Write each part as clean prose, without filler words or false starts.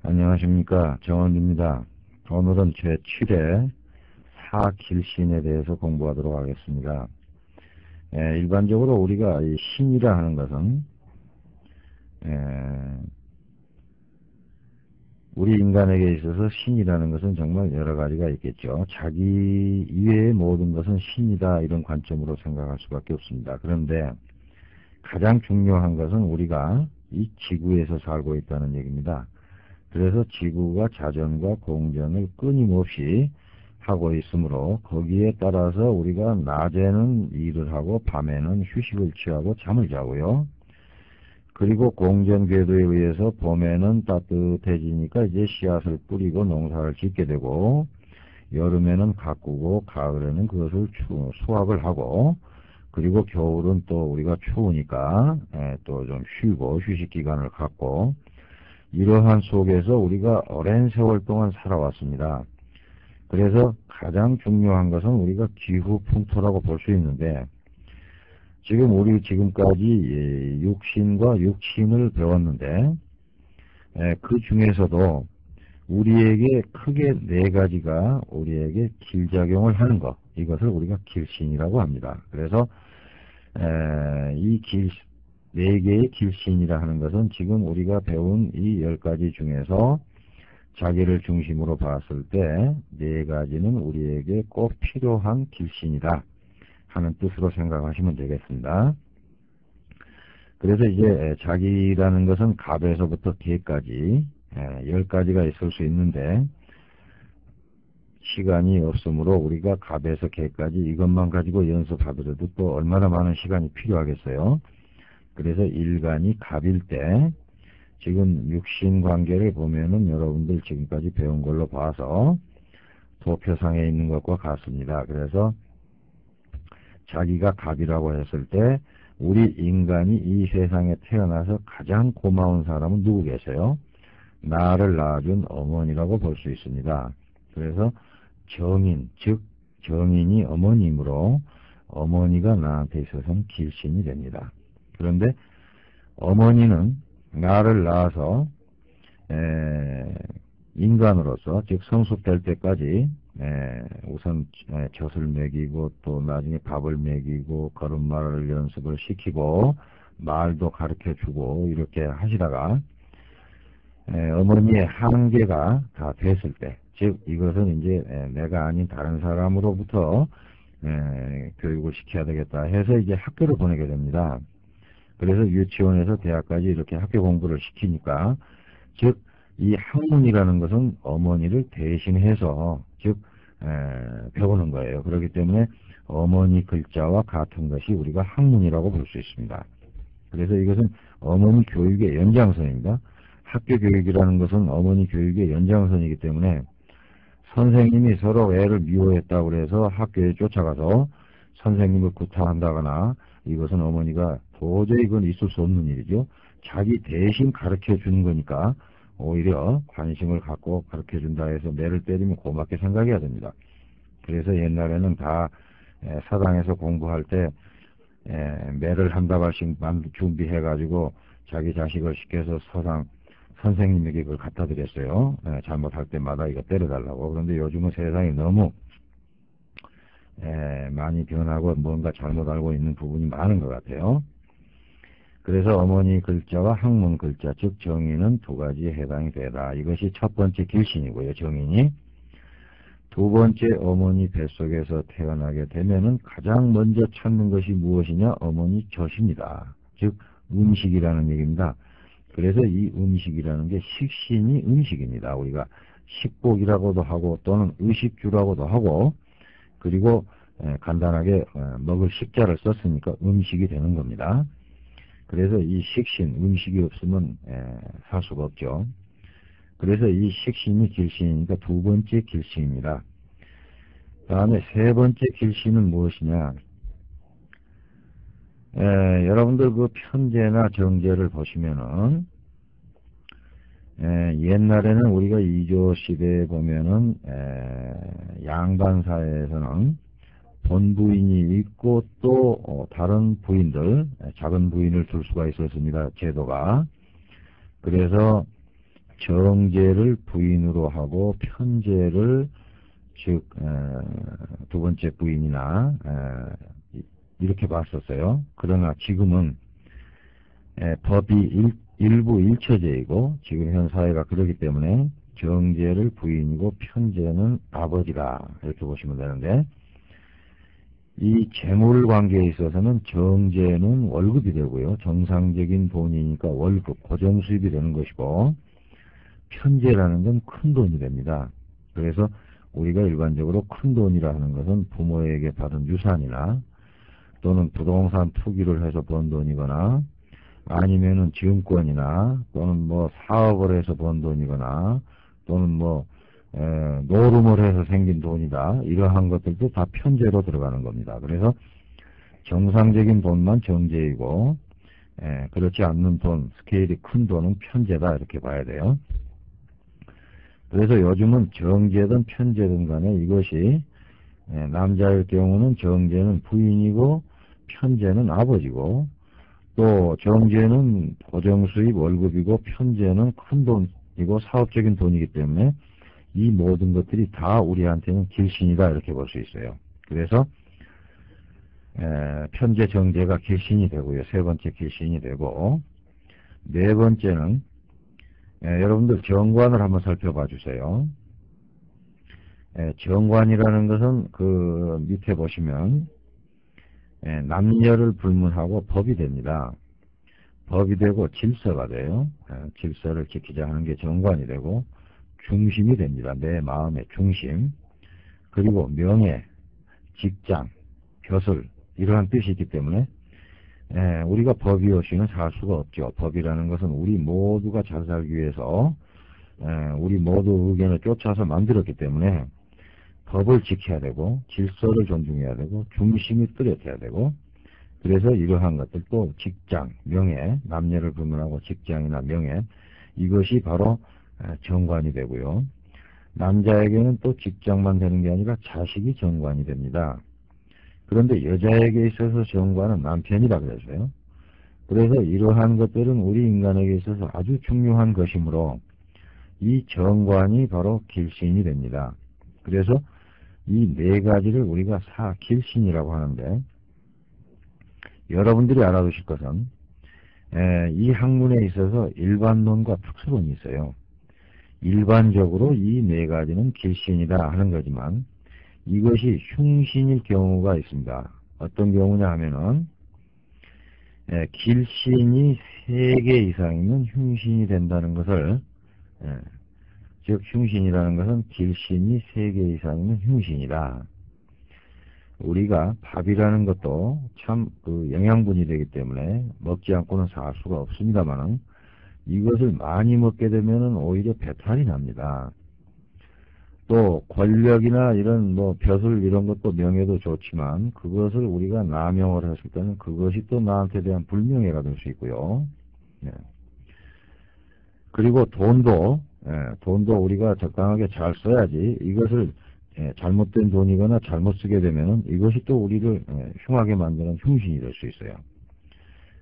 안녕하십니까, 정원입니다. 오늘은 제7회 사길신에 대해서 공부하도록 하겠습니다. 일반적으로 우리가 이 신이라 하는 것은 우리 인간에게 있어서 신이라는 것은 정말 여러 가지가 있겠죠. 자기 이외의 모든 것은 신이다, 이런 관점으로 생각할 수밖에 없습니다. 그런데 가장 중요한 것은 우리가 이 지구에서 살고 있다는 얘기입니다. 그래서 지구가 자전과 공전을 끊임없이 하고 있으므로 거기에 따라서 우리가 낮에는 일을 하고 밤에는 휴식을 취하고 잠을 자고요. 그리고 공전 궤도에 의해서 봄에는 따뜻해지니까 이제 씨앗을 뿌리고 농사를 짓게 되고, 여름에는 가꾸고 가을에는 그것을 수확을 하고, 그리고 겨울은 또 우리가 추우니까 또 좀 쉬고 휴식 기간을 갖고, 이러한 속에서 우리가 오랜 세월 동안 살아왔습니다. 그래서 가장 중요한 것은 우리가 기후 풍토라고 볼 수 있는데, 지금 우리 지금까지 육신과 육신을 배웠는데, 그 중에서도 우리에게 크게 네 가지가 우리에게 길작용을 하는 것, 이것을 우리가 길신이라고 합니다. 그래서 이 네 개의 길신이라 하는 것은 지금 우리가 배운 이 10가지 중에서 자기를 중심으로 봤을 때 네 가지는 우리에게 꼭 필요한 길신이다 하는 뜻으로 생각하시면 되겠습니다. 그래서 이제 자기라는 것은 갑에서부터 개까지 10가지가 있을 수 있는데, 시간이 없으므로 우리가 갑에서 개까지 이것만 가지고 연습하더라도 또 얼마나 많은 시간이 필요하겠어요. 그래서 일간이 갑일 때 지금 육신 관계를 보면은 여러분들 지금까지 배운 걸로 봐서 도표상에 있는 것과 같습니다. 그래서 자기가 갑이라고 했을 때 우리 인간이 이 세상에 태어나서 가장 고마운 사람은 누구 계세요? 나를 낳아준 어머니라고 볼 수 있습니다. 그래서 정인, 즉 정인이 어머니이므로 어머니가 나한테 있어서는 길신이 됩니다. 그런데 어머니는 나를 낳아서 인간으로서, 즉 성숙될 때까지 우선 젖을 먹이고 또 나중에 밥을 먹이고 걸음마를 연습을 시키고 말도 가르쳐주고 이렇게 하시다가 어머니의 한계가 다 됐을 때, 즉 이것은 이제 내가 아닌 다른 사람으로부터 교육을 시켜야 되겠다 해서 이제 학교를 보내게 됩니다. 그래서 유치원에서 대학까지 이렇게 학교 공부를 시키니까, 즉 이 학문이라는 것은 어머니를 대신해서 즉 배우는 거예요. 그렇기 때문에 어머니 글자와 같은 것이 우리가 학문이라고 볼 수 있습니다. 그래서 이것은 어머니 교육의 연장선입니다. 학교 교육이라는 것은 어머니 교육의 연장선이기 때문에 선생님이 서로 애를 미워했다고 해서 학교에 쫓아가서 선생님을 구타한다거나, 이것은 어머니가 도저히 그건 있을 수 없는 일이죠. 자기 대신 가르쳐 주는 거니까 오히려 관심을 갖고 가르쳐 준다 해서 매를 때리면 고맙게 생각해야 됩니다. 그래서 옛날에는 다 사당에서 공부할 때 매를 한 다발씩 준비해 가지고 자기 자식을 시켜서 서당 선생님에게 그걸 갖다 드렸어요. 잘못할 때마다 이거 때려달라고. 그런데 요즘은 세상이 너무 많이 변하고 뭔가 잘못 알고 있는 부분이 많은 것 같아요. 그래서 어머니 글자와 학문 글자, 즉 정인은 두 가지에 해당이 되다. 이것이 첫 번째 길신이고요, 정인이. 두 번째, 어머니 뱃속에서 태어나게 되면은 가장 먼저 찾는 것이 무엇이냐? 어머니 젖입니다. 즉 음식이라는 얘기입니다. 그래서 이 음식이라는 게 식신이 음식입니다. 우리가 식복이라고도 하고 또는 의식주라고도 하고, 그리고 간단하게 먹을 식자를 썼으니까 음식이 되는 겁니다. 그래서 이 식신, 음식이 없으면 살 수가 없죠. 그래서 이 식신이 길신이니까 두 번째 길신입니다. 다음에 세 번째 길신은 무엇이냐? 여러분들 그 편제나 정제를 보시면은 옛날에는 우리가 이조 시대에 보면은 양반사에서는 본부인이 있고 또 다른 부인들, 작은 부인을 둘 수가 있었습니다. 제도가. 그래서 정제를 부인으로 하고 편제를 즉 두 번째 부인이나 이렇게 봤었어요. 그러나 지금은 법이 일부 일처제이고 지금 현 사회가 그러기 때문에 정제를 부인이고 편제는 아버지다 이렇게 보시면 되는데, 이 재물관계에 있어서는 정제는 월급이 되고요. 정상적인 돈이니까 월급, 고정수입이 되는 것이고, 편제라는 건 큰 돈이 됩니다. 그래서 우리가 일반적으로 큰 돈이라 하는 것은 부모에게 받은 유산이나 또는 부동산 투기를 해서 번 돈이거나 아니면은 증권이나 또는 뭐 사업을 해서 번 돈이거나 또는 뭐 노름을 해서 생긴 돈이다. 이러한 것들도 다 편제로 들어가는 겁니다. 그래서 정상적인 돈만 정제이고 그렇지 않는 돈, 스케일이 큰 돈은 편제다 이렇게 봐야 돼요. 그래서 요즘은 정제든 편제든 간에 이것이 남자일 경우는 정제는 부인이고 편제는 아버지고, 또 정제는 고정수입 월급이고 편제는 큰 돈이고 사업적인 돈이기 때문에 이 모든 것들이 다 우리한테는 길신이다 이렇게 볼 수 있어요. 그래서 편제 정제가 길신이 되고요. 세 번째 길신이 되고, 네 번째는 여러분들 정관을 한번 살펴봐 주세요. 정관이라는 것은 그 밑에 보시면 남녀를 불문하고 법이 됩니다. 법이 되고 질서가 돼요. 질서를 지키자 하는 게 정관이 되고 중심이 됩니다. 내 마음의 중심. 그리고 명예, 직장, 벼슬 이러한 뜻이 있기 때문에 우리가 법이 없이는 살 수가 없죠. 법이라는 것은 우리 모두가 잘 살기 위해서 우리 모두 의견을 쫓아서 만들었기 때문에 법을 지켜야 되고 질서를 존중해야 되고 중심이 뚜렷해야 되고, 그래서 이러한 것들도 직장, 명예, 남녀를 불문하고 직장이나 명예, 이것이 바로 정관이 되고요. 남자에게는 또 직장만 되는 게 아니라 자식이 정관이 됩니다. 그런데 여자에게 있어서 정관은 남편이라 그랬어요. 그래서 이러한 것들은 우리 인간에게 있어서 아주 중요한 것이므로 이 정관이 바로 길신이 됩니다. 그래서 이 네 가지를 우리가 사길신이라고 하는데, 여러분들이 알아두실 것은 이 학문에 있어서 일반론과 특수론이 있어요. 일반적으로 이 네 가지는 길신이다 하는 거지만 이것이 흉신일 경우가 있습니다. 어떤 경우냐 하면은 길신이 3개 이상이면 흉신이 된다는 것을, 즉 흉신이라는 것은 길신이 3개 이상이면 흉신이다. 우리가 밥이라는 것도 참 그 영양분이 되기 때문에 먹지 않고는 살 수가 없습니다만, 이것을 많이 먹게 되면 오히려 배탈이 납니다. 또 권력이나 이런 뭐 벼슬 이런 것도 명예도 좋지만 그것을 우리가 남용을 했을 때는 그것이 또 나한테 대한 불명예가 될 수 있고요. 그리고 돈도 우리가 적당하게 잘 써야지, 이것을 잘못된 돈이거나 잘못 쓰게 되면 이것이 또 우리를 흉하게 만드는 흉신이 될 수 있어요.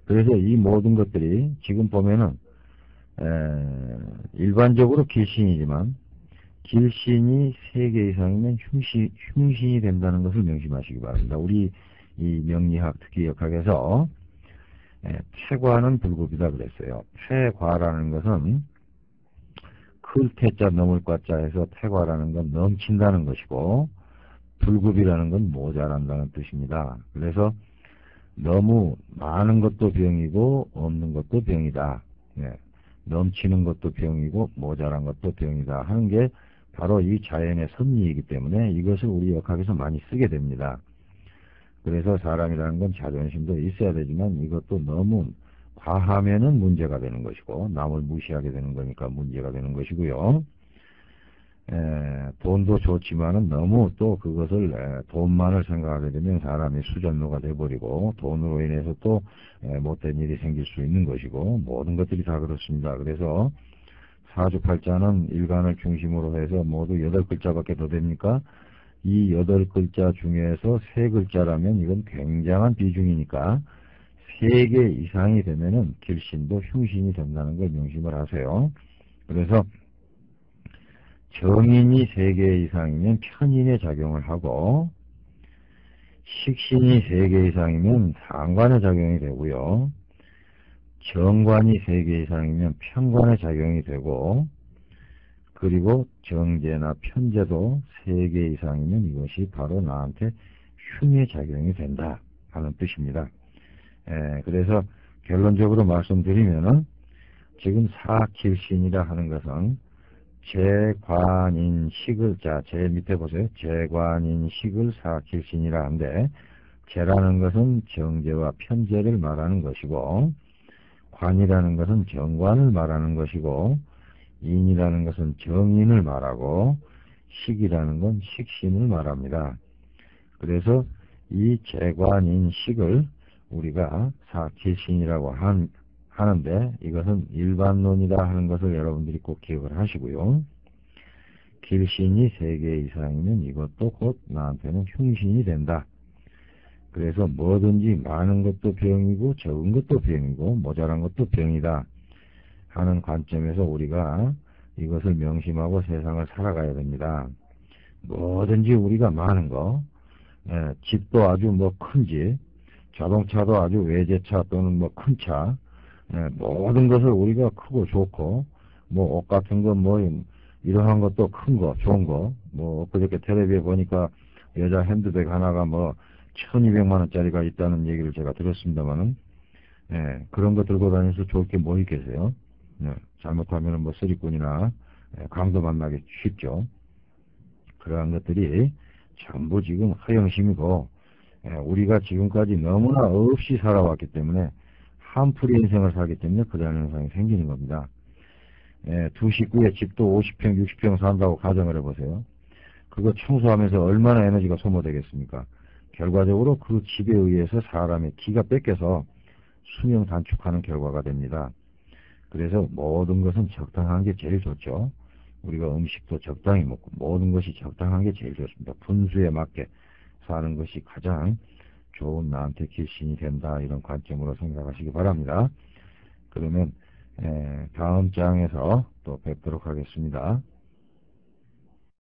그래서 이 모든 것들이 지금 보면은 일반적으로 길신이지만 길신이 3개 이상이면 흉신이 된다는 것을 명심하시기 바랍니다. 우리 이 명리학 특기역학에서 태과는 불급이다 그랬어요. 태과라는 것은 클 태자 넘을 과자에서 태과라는 건 넘친다는 것이고, 불급이라는 건 모자란다는 뜻입니다. 그래서 너무 많은 것도 병이고 없는 것도 병이다. 넘치는 것도 병이고 모자란 것도 병이다 하는 게 바로 이 자연의 섭리이기 때문에 이것을 우리 역학에서 많이 쓰게 됩니다. 그래서 사람이라는 건 자존심도 있어야 되지만 이것도 너무 과하면은 문제가 되는 것이고, 남을 무시하게 되는 거니까 문제가 되는 것이고요. 돈도 좋지만은 너무 또 그것을 돈만을 생각하게 되면 사람이 수전노가 돼버리고 돈으로 인해서 또 못된 일이 생길 수 있는 것이고, 모든 것들이 다 그렇습니다. 그래서 사주팔자는 일간을 중심으로 해서 모두 8글자밖에 더 됩니까? 이 8글자 중에서 3글자라면 이건 굉장한 비중이니까 3개 이상이 되면은 길신도 흉신이 된다는 걸 명심을 하세요. 그래서 정인이 3개 이상이면 편인의 작용을 하고 식신이 3개 이상이면 상관의 작용이 되고요. 정관이 3개 이상이면 편관의 작용이 되고, 그리고 정제나 편제도 3개 이상이면 이것이 바로 나한테 흉의 작용이 된다 하는 뜻입니다. 그래서 결론적으로 말씀드리면은 지금 사길신이라 하는 것은 재관인식을, 자, 제 밑에 보세요. 재관인식을 사길신이라 하는데, 재라는 것은 정제와 편제를 말하는 것이고, 관이라는 것은 정관을 말하는 것이고, 인이라는 것은 정인을 말하고, 식이라는 건 식신을 말합니다. 그래서 이 재관인식을 우리가 사길신이라고 하는데, 이것은 일반론이다 하는 것을 여러분들이 꼭 기억을 하시고요. 길신이 3개 이상이면 이것도 곧 나한테는 흉신이 된다. 그래서 뭐든지 많은 것도 병이고 적은 것도 병이고 모자란 것도 병이다 하는 관점에서 우리가 이것을 명심하고 세상을 살아가야 됩니다. 뭐든지 우리가 많은 거, 집도 아주 뭐 큰 집, 자동차도 아주 외제차 또는 뭐 큰 차, 모든 것을 우리가 크고 좋고, 뭐 옷 같은 거 뭐 이러한 것도 큰 거, 좋은 거, 뭐 엊그저께 텔레비에 보니까 여자 핸드백 하나가 뭐 1200만 원짜리가 있다는 얘기를 제가 들었습니다만은, 그런 거 들고 다니면서 좋을 게 뭐 있겠어요? 잘못하면 뭐 쓰리꾼이나 강도 만나기 쉽죠. 그러한 것들이 전부 지금 허영심이고, 우리가 지금까지 너무나 없이 살아왔기 때문에 한풀이 인생을 살기 때문에 그러한 현상이 생기는 겁니다. 두 식구의 집도 50평, 60평 산다고 가정을 해보세요. 그거 청소하면서 얼마나 에너지가 소모되겠습니까? 결과적으로 그 집에 의해서 사람의 기가 뺏겨서 수명 단축하는 결과가 됩니다. 그래서 모든 것은 적당한 게 제일 좋죠. 우리가 음식도 적당히 먹고 모든 것이 적당한 게 제일 좋습니다. 분수에 맞게 사는 것이 가장 좋은 나한테 길신이 된다, 이런 관점으로 생각하시기 바랍니다. 그러면 다음 장에서 또 뵙도록 하겠습니다.